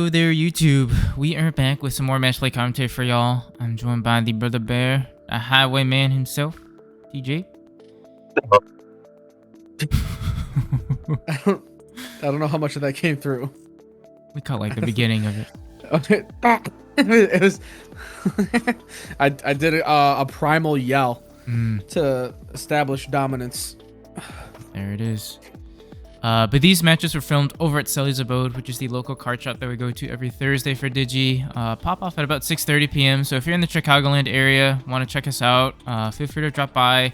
Hello there, YouTube. We are back with some more Matchplay commentary for y'all. I'm joined by the Brother Bear, a highwayman himself, TJ. I don't know how much of that came through. We caught like the beginning of it. It was. I did a primal yell to establish dominance. There it is. But these matches were filmed over at Sully's Abode, which is the local card shop that we go to every Thursday for Digi. Pop off at about 6:30 p.m. So if you're in the Chicagoland area, want to check us out, feel free to drop by.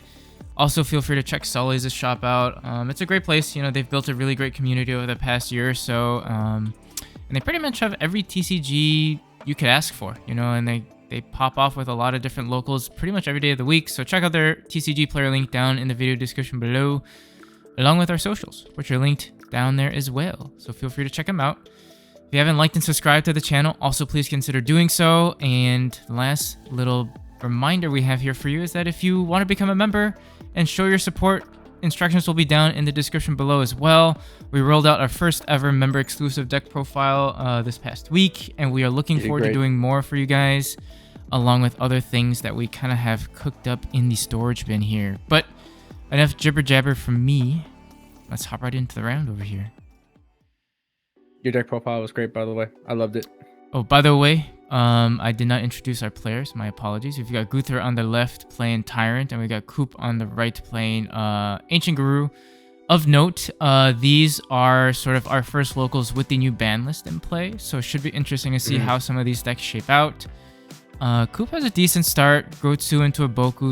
Also, feel free to check Sully's shop out. It's a great place. You know, they've built a really great community over the past year or so. And they pretty much have every TCG you could ask for, you know, and they pop off with a lot of different locals pretty much every day of the week. So check out their TCG player link down in the video description below, along with our socials, which are linked down there as well. So feel free to check them out. If you haven't liked and subscribed to the channel, also please consider doing so. And the last little reminder we have here for you is that if you want to become a member and show your support, instructions will be down in the description below as well. We rolled out our first ever member exclusive deck profile this past week, and we are looking forward to doing more for you guys, along with other things that we kind of have cooked up in the storage bin here. But enough jibber jabber from me. Let's hop right into the round over here. Your deck profile was great, by the way. I loved it. Oh, by the way, I did not introduce our players. My apologies. We've got Guther on the left playing Tyrant, and we got Coop on the right playing Ancient Guru. Of note, these are sort of our first locals with the new ban list in play, so it should be interesting to see how some of these decks shape out. Coop has a decent start. Gotsu into a Boko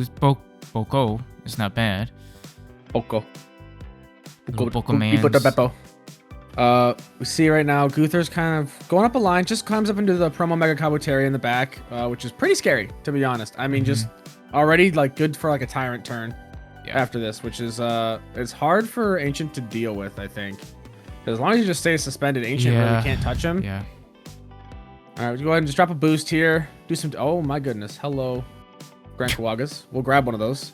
is not bad. Boko man. We see right now Guther's kind of going up a line, just climbs up into the promo Mega Kabuteri in the back, which is pretty scary, to be honest. I mean, just already like good for like a Tyrant turn after this, which is it's hard for Ancient to deal with, I think. As long as he just stays suspended, Ancient really can't touch him. Yeah. All right, we'll go ahead and just drop a boost here. Do some. Oh my goodness. Hello, Grand Kawagas. We'll grab one of those.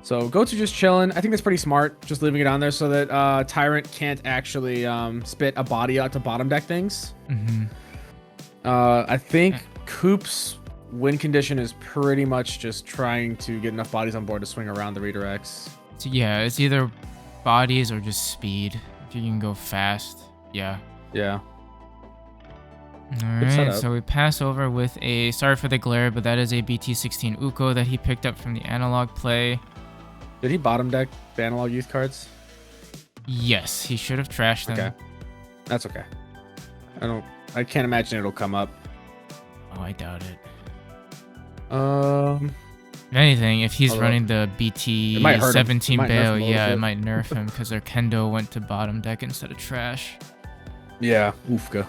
So Gotsu just chilling. I think that's pretty smart, just leaving it on there so that Tyrant can't actually spit a body out to bottom deck things. I think Coop's win condition is pretty much just trying to get enough bodies on board to swing around the redirects. So yeah, it's either bodies or just speed. If you can go fast, yeah. Alright, so we pass over with a, sorry for the glare, but that is a BT-17 Uko that he picked up from the analog play. Did he bottom deck the analog youth cards? Yes, he should have trashed them. Okay, that's okay. I can't imagine it'll come up. Oh, I doubt it. If anything, if he's running the BT-17 bail, yeah, it might nerf him because their Kendo went to bottom deck instead of trash. Yeah, oofka.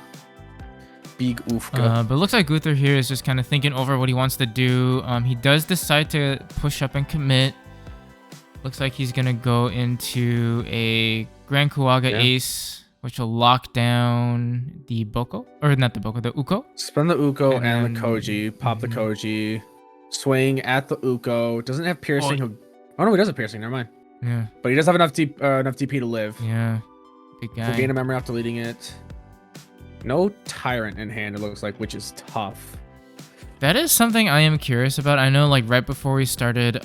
Big oofka. But it looks like Guther here is just kind of thinking over what he wants to do. He does decide to push up and commit. Looks like he's going to go into a Grand Kuwaga Ace, which will lock down the Boko. Or not the Boko, the Uko. Spend the Uko and the Koji. Pop the Koji. Swing at the Uko. Doesn't have piercing. Oh no, he does have piercing. Never mind. Yeah. But he does have enough DP to live. Yeah. Big guy. So gain a memory after leading it. No Tyrant in hand, it looks like, which is tough. That is something I am curious about. I know, like, right before we started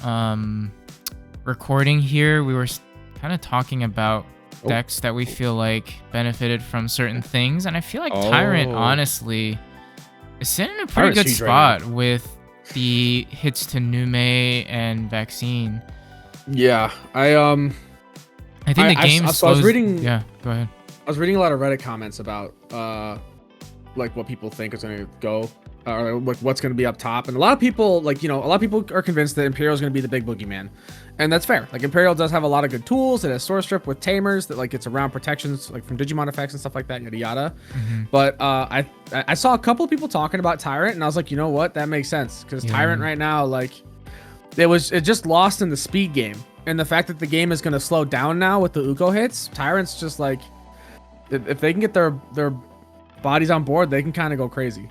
recording here, we were kind of talking about decks that we feel like benefited from certain things, and I feel like Tyrant, honestly, is sitting in a pretty good spot with the hits to Nume and Vaccine. Yeah, I think the game slows... I was reading... Yeah, go ahead. I was reading a lot of Reddit comments about like what people think is going to go, or like what's going to be up top, and a lot of people, like, you know, a lot of people are convinced that Imperial is going to be the big boogeyman, and that's fair. Like, Imperial does have a lot of good tools. It has Source Strip with Tamers that, like, it's around protections like from Digimon effects and stuff like that, yada yada. But I saw a couple of people talking about Tyrant, and I was like, you know what, that makes sense, because Tyrant right now, like, it just lost in the speed game, and the fact that the game is going to slow down now with the Uko hits, Tyrant's just like, if they can get their bodies on board, they can kind of go crazy.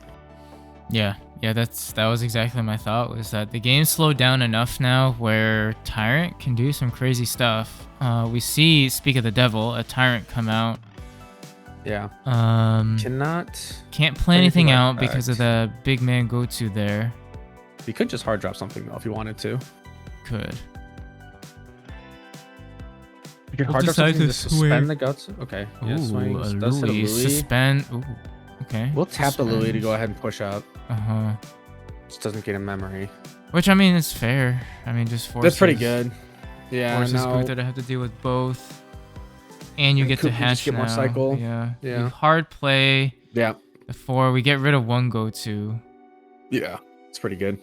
Yeah, that was exactly my thought, was that the game slowed down enough now where Tyrant can do some crazy stuff. We see, speak of the devil, a Tyrant come out. Yeah. Can't play play anything like out that. because of the big man go-to there. He could just hard drop something though if he wanted to. Could. You could We'll hard drop decide something to to suspend swing. the guts. Okay. Yeah, Ooh, swings. a Does hit a Louis. Louis. Suspend. Ooh. Okay. We'll tap the Louis to go Suspends. ahead and push up. Uh-huh. Just doesn't get a memory. Which, I mean, is fair. I mean, just forces... That's pretty good. Yeah, Forces no. Guther to have to deal with both. And you And get to Coop, you just hatch get now. more cycle. Yeah. Yeah. We hard play. Yeah. Before we get rid of one go-to. Yeah. It's pretty good.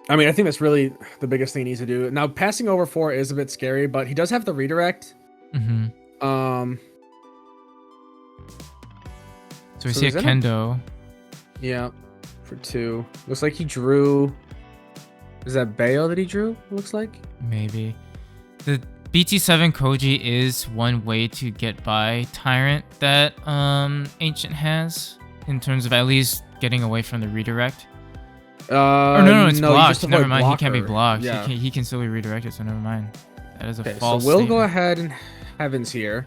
I mean, I think that's really the biggest thing he needs to do. Now, passing over 4 is a bit scary, but he does have the redirect. Mm-hmm. So we see a is it Kendo. Yeah. For 2. Looks like he drew... Is that Bayo that he drew? Looks like? Maybe. The BT-7 Koji is one way to get by Tyrant that Ancient has. In terms of at least getting away from the redirect. Or no, it's you blocked. just Never avoid mind, he can't be blocker. blocked. Yeah. He can still be redirected, so never mind. That is a Okay, false so we'll go statement. ahead and Heavens here.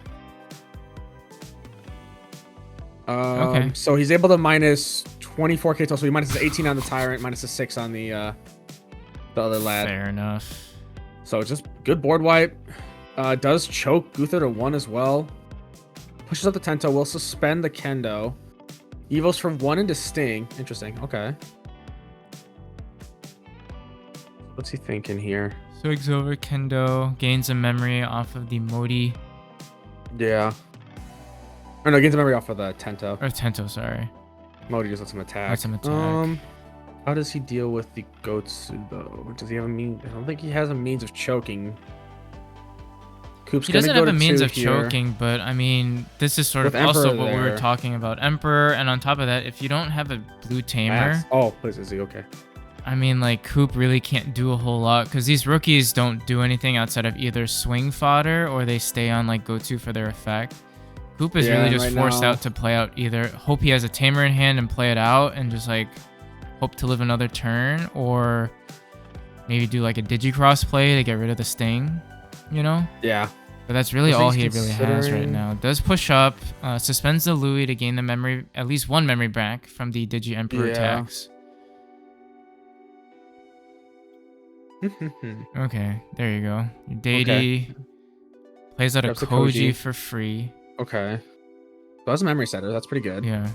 Okay. So he's able to minus 24k total. So he minus 18 on the Tyrant, minus a 6 on the other lad. Fair enough. So just good board wipe. Does choke Guther to 1 as well. Pushes up the Tento. Will suspend the Kendo. Evos from 1 into Sting. Interesting. Okay. What's he thinking here? Swigs over Kendo. Gains a memory off of the Modi. Yeah. Or no, gains a memory off of the Tento. Or Tento, sorry. Modi just lets him attack. Lets him attack. How does he deal with the Gotsu though? Does he have a mean? I don't think he has a means of choking. Coop's He gonna doesn't go have a to means 2 of here. choking, but I mean, this is sort With of also Emperor what we were there. talking about. Emperor, and on top of that, if you don't have a blue tamer, Oh, please, is he okay? I mean, like, Coop really can't do a whole lot, because these rookies don't do anything outside of either swing fodder, or they stay on, like, go-to for their effect. Coop is Yeah, really just right forced now- out to play out either hope he has a tamer in hand and play it out, and just, like, hope to live another turn, or maybe do, like, a Digicross play to get rid of the Sting, you know? Yeah. But that's really I all think he he's really has right considering- now. Does push up, suspends the Louis to gain the memory, at least one memory back from the Digi Emperor Yeah. attacks. Okay, there you go. Your deity plays out a Grabs a Koji Koji. for free. Okay. So that's a memory setter. That's pretty good. Yeah.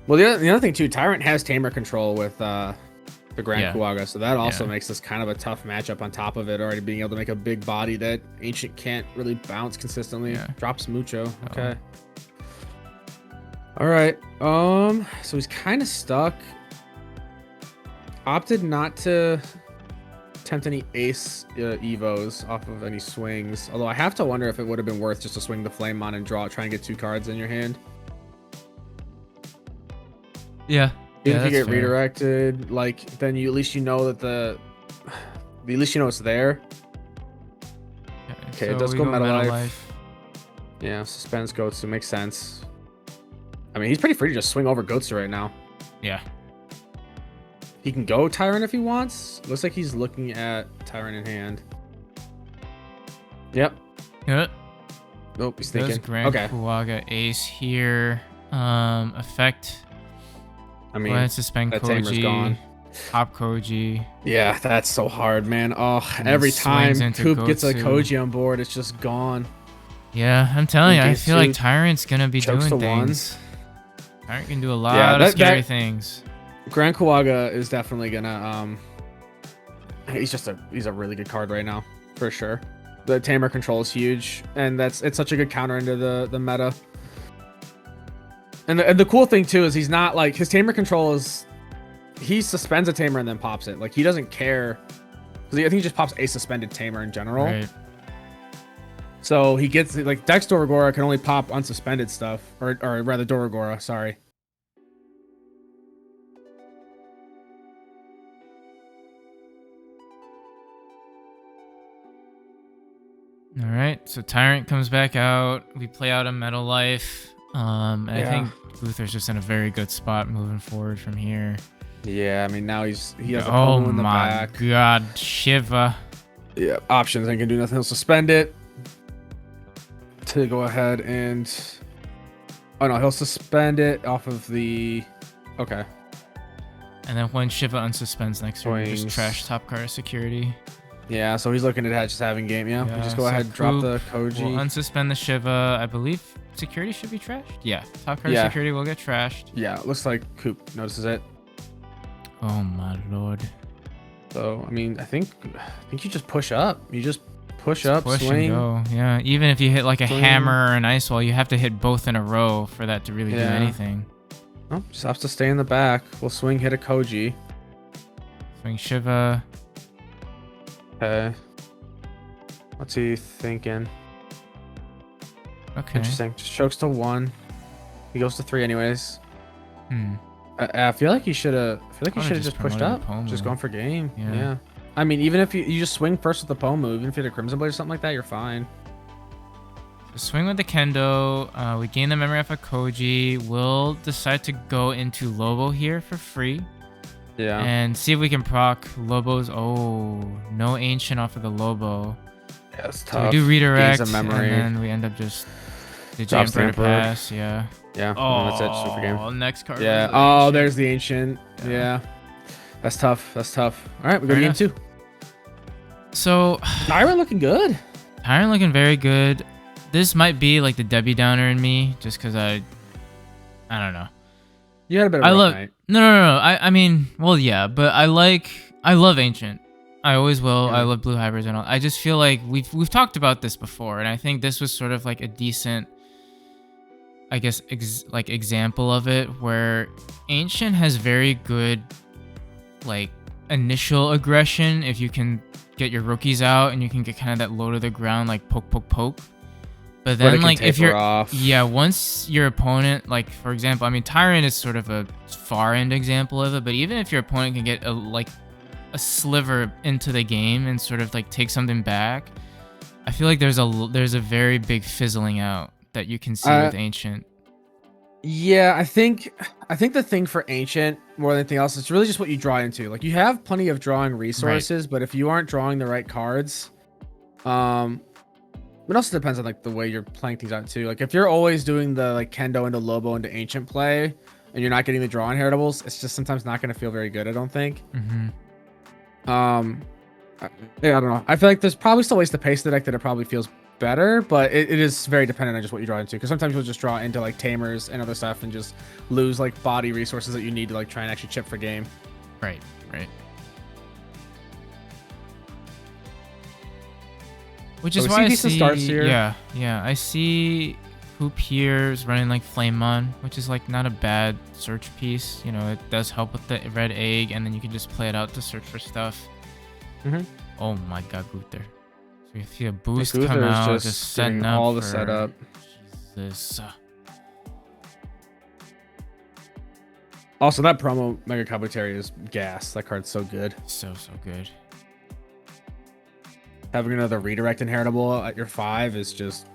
Well, the other thing too, Tyrant has tamer control with the Grand Yeah. Kuwaga, so that also Yeah. makes this kind of a tough matchup on top of it. Already being able to make a big body that Ancient can't really bounce consistently. Yeah. Drops mucho. Okay. All right. So he's kind of stuck. Opted not to attempt any ace evos off of any swings. Although I have to wonder if it would have been worth just to swing the flame on and draw, try and get 2 cards in your hand. Yeah. Even if you that's get fair. redirected, like then you at least you know that at least you know it's there. Okay, it does we go Meta Meta Life. Yeah, suspense goats, so it makes sense. I mean, he's pretty free to just swing over Gotsu right now. Yeah. He can go Tyrant if he wants. Looks like he's looking at Tyrant in hand. Yep. Yeah. Nope, he's Does thinking. Grand Okay. Kuwaga ace here. Effect. I Go mean, ahead, suspend that tamer's Koji. gone. Pop Koji. Yeah, that's so hard, man. Oh, And every he time swings into Coop gets a Gotsu. Koji on board, it's just gone. Yeah, I'm telling you, I Gains feel like 2, Tyrant's gonna be chokes doing to 1. things. Tyrant can do a lot Yeah, of that- scary that- things. Grand Kuwaga is definitely gonna he's a really good card right now, for sure. The tamer control is huge, and it's such a good counter into the meta. And the cool thing too is he's not like his tamer control is he suspends a tamer and then pops it. Like he doesn't care. Because I think he just pops a suspended tamer in general. Right. So he gets like Dex Doragora can only pop unsuspended stuff, or rather Doragora, sorry. All right, so Tyrant comes back out. We play out a Metal Life. And I Yeah. think Guther's just in a very good spot moving forward from here. Yeah, I mean now he has a Oh Pomu in the my back. god, Shiva. Yeah, options and can do nothing. He'll suspend it. to go ahead and... Oh no, he'll suspend it off of the... Okay. And then when Shiva unsuspends next turn, just Swings. trash top card security. Yeah, so he's looking at just having game. Yeah, we just go so ahead and drop the We'll Koji. unsuspend the Shiva. I believe security should be trashed. Yeah, top card Yeah. security will get trashed. Yeah, it looks like Coop notices it. Oh my lord. So I mean, I think you just push up. You just push up, Push swing. and go. Yeah, even if you hit like a Swing. hammer or an ice wall, you have to hit both in a row for that to really do Yeah. anything. Oh, just has to stay in the back. We'll swing, hit a Koji. Swing Shiva. Okay. What's he thinking? Okay. Interesting. Just chokes to 1. He goes to 3 anyways. Hmm. I feel like he should have. I feel like he Probably should have just just pushed promoted up. the Pomu. Just going for game. Yeah. Yeah. I mean, even if you just swing first with the Pomu, even if you had a Crimson Blade or something like that, you're fine. So swing with the Kendo. We gain the memory off of Koji. We'll decide to go into Lobo here for free. Yeah. And see if we can proc Lobo's. Oh, no Ancient off of the Lobo. Yeah, it's So tough. we do redirect, Gains of memory. and then we end up just the Drops the jumper to Emperor. pass. Yeah. Yeah. Oh, That's it. Super game. next card. Yeah. was the Oh, Ancient. there's the Ancient. Yeah. Yeah. That's tough. That's tough. All right, we go Fair to game enough. 2. So Tyrant looking good. Tyrant looking very good. This might be like the Debbie Downer in me, just because I don't know. You had a bit of a I rough love night. no. I mean, well, yeah, but I love Ancient. I always will. Yeah. I love blue hybrids and all. I just feel like we've talked about this before, and I think this was sort of like a decent, I guess, example of it, where Ancient has very good, like, initial aggression if you can get your rookies out and you can get kind of that low to the ground, like poke. But it then, can like, if taper you're off. yeah, once your opponent, like, for example, I mean, Tyrant is sort of a far end example of it, but even if your opponent can get a sliver into the game and sort of like take something back, I feel like there's a very big fizzling out that you can see with Ancient. Yeah, I think the thing for Ancient more than anything else, it's really just what you draw into. Like, you have plenty of drawing resources, but if you aren't drawing the right cards, it also depends on like the way you're playing things out too. Like, if you're always doing the like Kendo into Lobo into Ancient play and you're not getting the draw inheritables, it's just sometimes not going to feel very good, I don't think. Mm-hmm. Yeah, I don't know. I feel like there's probably still ways to pace the deck that it probably feels better, but it is very dependent on just what you draw into, because sometimes you'll just draw into like Tamers and other stuff and just lose like body resources that you need to like try and actually chip for game. Right. Which So is we why see I decent see, starts here. yeah, I see Hoop here is running like Flamemon, which is like not a bad search piece. You know, it does help with the red egg, and then you can just play it out to search for stuff. Mhm. Oh my god, Guther. So you see a boost Guther come is out, just just setting doing up all the for- setup. Jesus. Also, that promo Mega Kabuteri is gas. That card's so good. So good. Having another redirect inheritable at your 5 is just,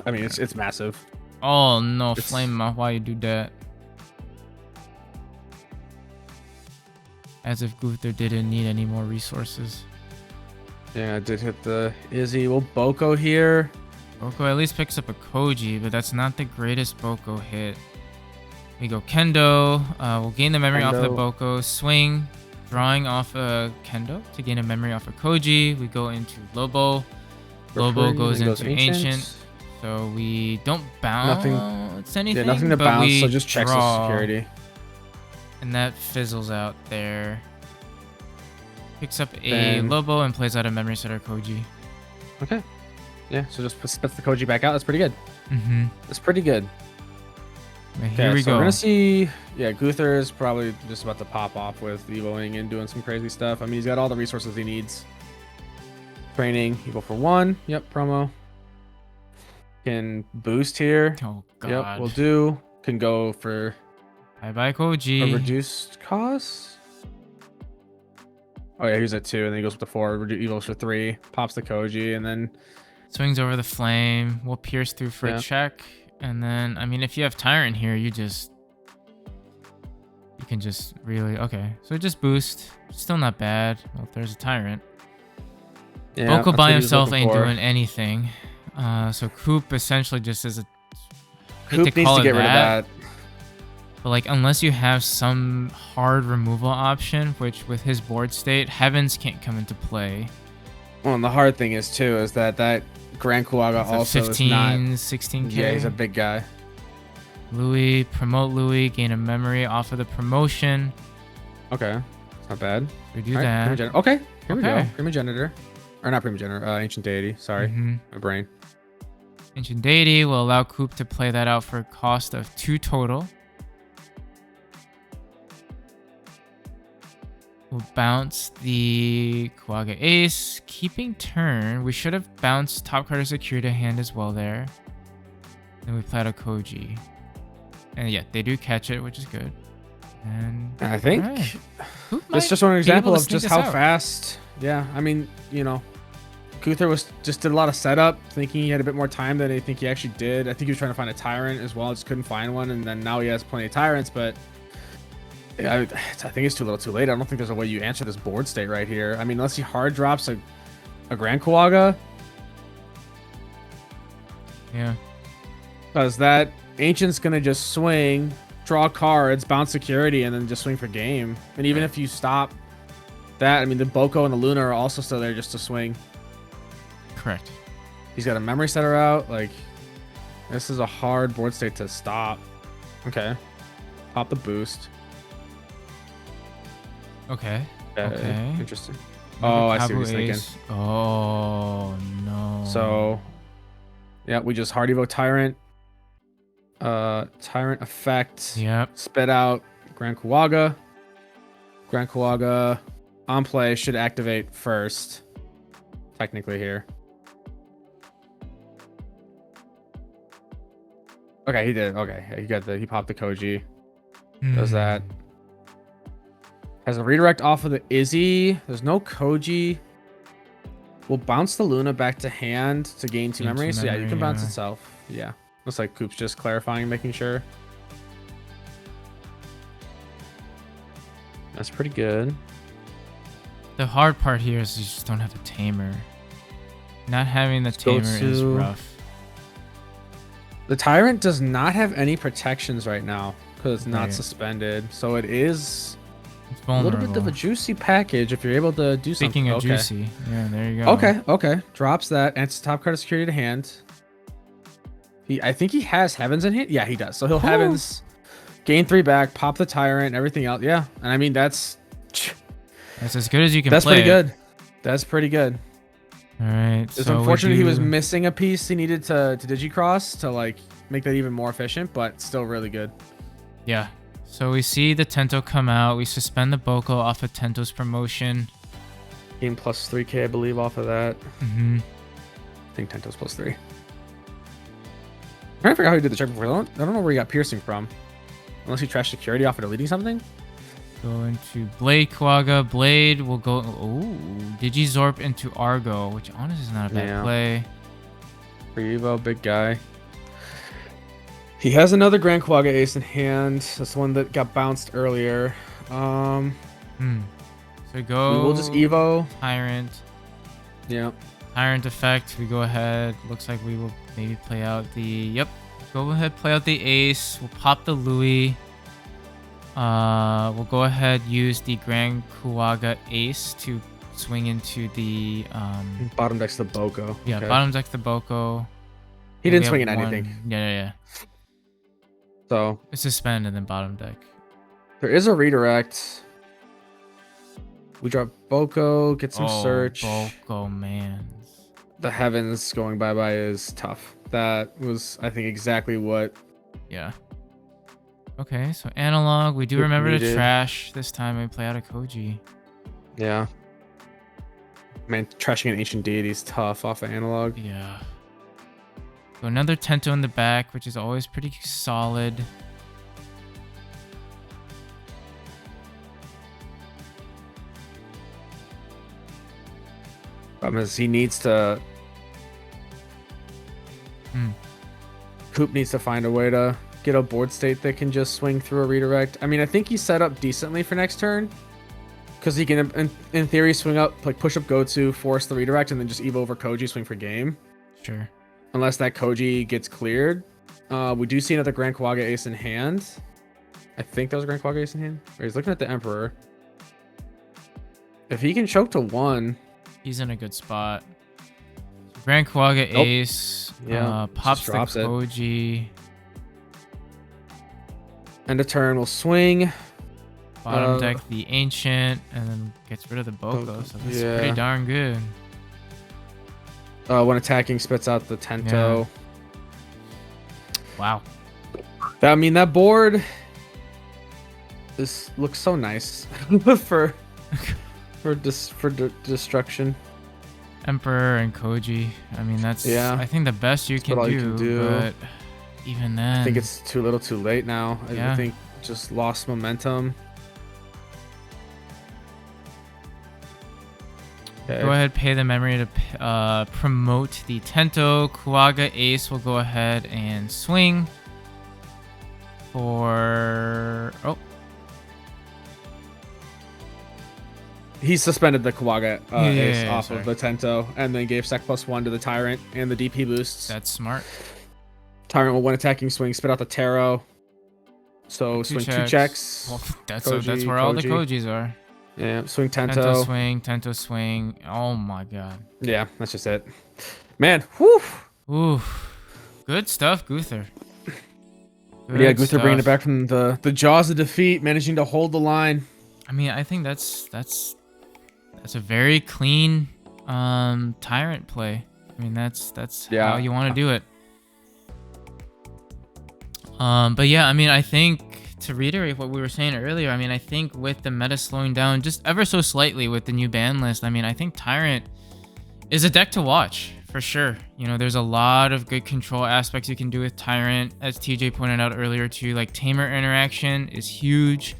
I mean, it's massive. Oh no, It's- Flamemon, why you do that? As if Guther didn't need any more resources. Yeah, I did hit the Izzy. Well, Boko here. Boko at least picks up a Koji, but that's not the greatest Boko hit. We go Kendo. We'll gain the memory off the Kendo. Boko. Swing, drawing off a Kendo to gain a memory off a Koji. We go into Lobo. Lobo Free, goes then into Ancient. So we don't bounce anything. Yeah, nothing to but bounce, we so just checks the draw, security. and that fizzles out there. Picks up a Then- Lobo and plays out a memory setter Koji. Okay. Yeah, so just puts the Koji back out. That's pretty good. Mm-hmm. That's pretty good. Here we so go. we're gonna see. Yeah, Guther is probably just about to pop off with Evoing and doing some crazy stuff. I mean, he's got all the resources he needs. Training, you go for 1. Yep, promo. Can boost here. Oh god. Yep, will do. Can go for Bye bye a Koji. reduced cost. Oh yeah, he's at 2, and then he goes with the 4. Evils for 3. Pops the Koji, and then Swings over the flame. We'll pierce through for Yeah. a check. And then, I mean, if you have Tyrant here, you can just really, okay. So just boost. Still not bad. Well, there's a Tyrant. yeah, Boko that's by what he was himself looking ain't for. doing anything. So Coop essentially just is a... hate Coop to needs call to it get rid of that. But like, unless you have some hard removal option, which with his board state, Heavens can't come into play. Well, and the hard thing is too is that Grand Kuaga also 15, is not 16k. Yeah, he's a big guy. Louis, promote Louis, gain a memory off of the promotion. Okay, not bad. We do All right, that. okay, here we go. Okay. Primogenitor, or not Primogenitor, Ancient Deity. Sorry, my brain. Ancient Deity will allow Coop to play that out for a cost of 2 total. We'll bounce the Kuaga Ace, keeping turn. We should have bounced top card of security to hand as well there. Then we play out a Koji. And yeah, they do catch it, which is good. And I think right. that's just one example of just how out. fast. Yeah, I mean, you know, Guther did a lot of setup, thinking he had a bit more time than I think he actually did. I think he was trying to find a Tyrant as well, just couldn't find one, and then now he has plenty of Tyrants, but yeah, I think it's too little too late. I don't think there's a way you answer this board state right here. I mean, unless he hard drops a Grand Kuaga. Yeah. Because that Ancient's going to just swing, draw cards, bounce security, and then just swing for game. And even if you stop that, I mean, the Boko and the Luna are also still there just to swing. Correct. He's got a memory setter out. Like, this is a hard board state to stop. Okay. Pop the boost. Okay. Okay. Interesting. Oh, I see what he's thinking. Oh, no. So, yeah, we just hard evo Tyrant. Tyrant effect. Yep. Spit out Grand Kuaga. Grand Kuaga on play should activate first. Technically here. Okay, he did. Okay, he popped the Koji. Does that. Has a redirect off of the Izzy. There's no Koji. We'll bounce the Luna back to hand to gain 2 memories. So yeah, you can bounce itself. Yeah. Looks like Coop's just clarifying, making sure. That's pretty good. The hard part here is you just don't have a tamer. Not having the tamer is rough. The Tyrant does not have any protections right now because it's not suspended. So it is a little bit of a juicy package if you're able to do something. Speaking of juicy, yeah, there you go. Okay. Drops that. Answers top card of security to hand. I think he has Heavens in hand. Yeah, he does. So he'll Heavens, gain 3 back, pop the Tyrant, everything else. Yeah, and I mean that's as good as you can. That's play pretty good. That's pretty good. All right. It's unfortunate he was missing a piece he needed to digicross to like make that even more efficient, but still really good. Yeah. So we see the Tento come out. We suspend the Boko off of Tento's promotion. Game plus 3k, I believe, off of that. I think Tento's plus 3. I'm trying to figure out how he did the check before. I don't know where he got piercing from. Unless he trashed security off of deleting something. Go into Blade Kuaga. Blade will go... Oh, Digizorp into Argo, which honestly is not a bad play. Free Evo, big guy. He has another Grand Kuaga Ace in hand. That's the one that got bounced earlier. So go... We'll just Evo. Tyrant. Yeah. Tyrant effect. We go ahead. Looks like we will maybe play out the... Yep. Go ahead, play out the Ace. We'll pop the Louis. We'll go ahead, use the Grand Kuaga Ace to swing into the... bottom deck's the Boko. Yeah, okay. Bottom deck's the Boko. He didn't swing in anything. Yeah. So... It's suspend and then bottom deck. There is a redirect. We drop Boko, get some search. Boko, man. The Heavens going bye-bye is tough. That was, I think, exactly what... Yeah. Okay, so analog. We do remember to trash this time and play out a Koji. Yeah. Man, trashing an Ancient Deity is tough off of analog. Yeah. So another Tento in the back, which is always pretty solid. Problem is he needs to... Coop needs to find a way to get a board state that can just swing through a redirect. I mean, I think he's set up decently for next turn. Because he can, in theory, swing up, like push up go to, force the redirect, and then just Evo over Koji, swing for game. Sure. unless that Koji gets cleared. We do see another Grand Quagga Ace in hand. I think that was a Grand Quagga Ace in hand. Or he's looking at the Emperor. If he can choke to 1, he's in a good spot. Grand Quagga Ace. Yeah, pops the drops it. Koji. End of turn, we'll swing. Bottom deck the Ancient, and then gets rid of the Boko. So that's pretty darn good. When attacking, spits out the Tento. Wow. I mean, that board looks so nice for destruction. Emperor and Koji. I mean, that's I think the best you can do. But even then, I think it's too little, too late now. Yeah. I think just lost momentum. Okay. Go ahead, pay the memory to promote the Tento. Quagga Ace will go ahead and swing for... Oh. He suspended the Quagga Ace off of the Tento and then gave Sec +1 to the Tyrant and the DP boosts. That's smart. Tyrant will, when attacking, swing, spit out the Tarot. So swing 2 checks. Well, that's where all the Kojis are. Yeah, swing Tento swing, Tento swing. Oh my god. Yeah, that's just it. Man, whew. Ooh. Good stuff, Guther. Guther bringing it back from the jaws of defeat, managing to hold the line. I mean, I think that's a very clean Tyrant play. I mean, that's how you want to do it. But yeah, I mean, I think to reiterate what we were saying earlier, I mean, I think with the meta slowing down just ever so slightly with the new ban list, I mean, I think Tyrant is a deck to watch for sure. You know, there's a lot of good control aspects you can do with Tyrant. As TJ pointed out earlier too, like Tamer interaction is huge,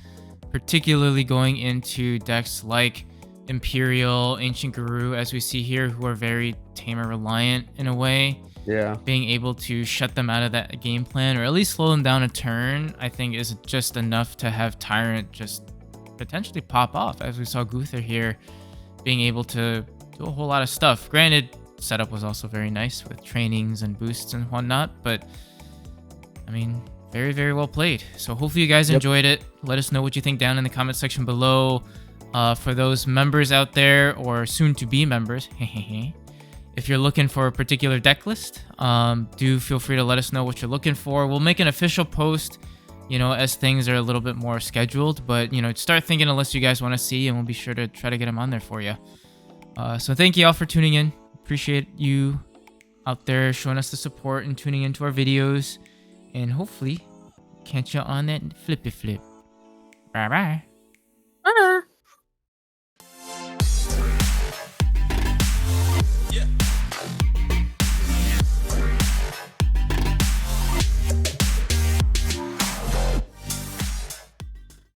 particularly going into decks like Imperial, Ancient Guru, as we see here, who are very Tamer reliant in a way. Yeah. Being able to shut them out of that game plan, or at least slow them down a turn, I think is just enough to have Tyrant just potentially pop off, as we saw Guther here being able to do a whole lot of stuff. Granted, setup was also very nice with trainings and boosts and whatnot, but I mean, very, very well played. So hopefully you guys enjoyed it. Let us know what you think down in the comment section below. For those members out there, or soon to be members, if you're looking for a particular deck list, do feel free to let us know what you're looking for. We'll make an official post, you know, as things are a little bit more scheduled, but you know, start thinking of lists you guys want to see, and we'll be sure to try to get them on there for you. So thank you all for tuning in. Appreciate you out there showing us the support and tuning into our videos, and hopefully catch you on that flippy flip. Bye bye. Bye.